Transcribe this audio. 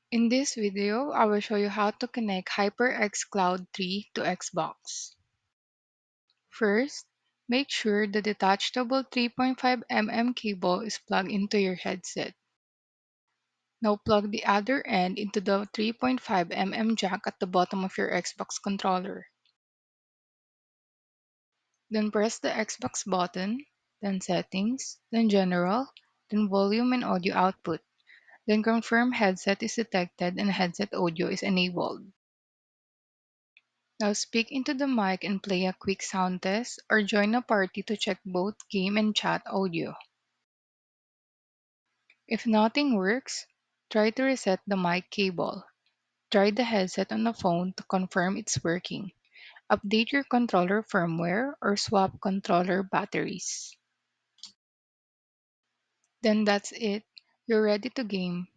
In this video, I will show you how to connect HyperX Cloud 3 to Xbox. First, make sure the detachable 3.5 mm cable is plugged into your headset. Now plug the other end into the 3.5 mm jack at the bottom of your Xbox controller. Then press the Xbox button, then Settings, then General, then Volume and Audio Output. Then confirm headset is detected and headset audio is enabled. Now speak into the mic and play a quick sound test or join a party to check both game and chat audio. If nothing works, try to reset the mic cable. Try the headset on the phone to confirm it's working. Update your controller firmware or swap controller batteries. Then that's it. You're ready to game.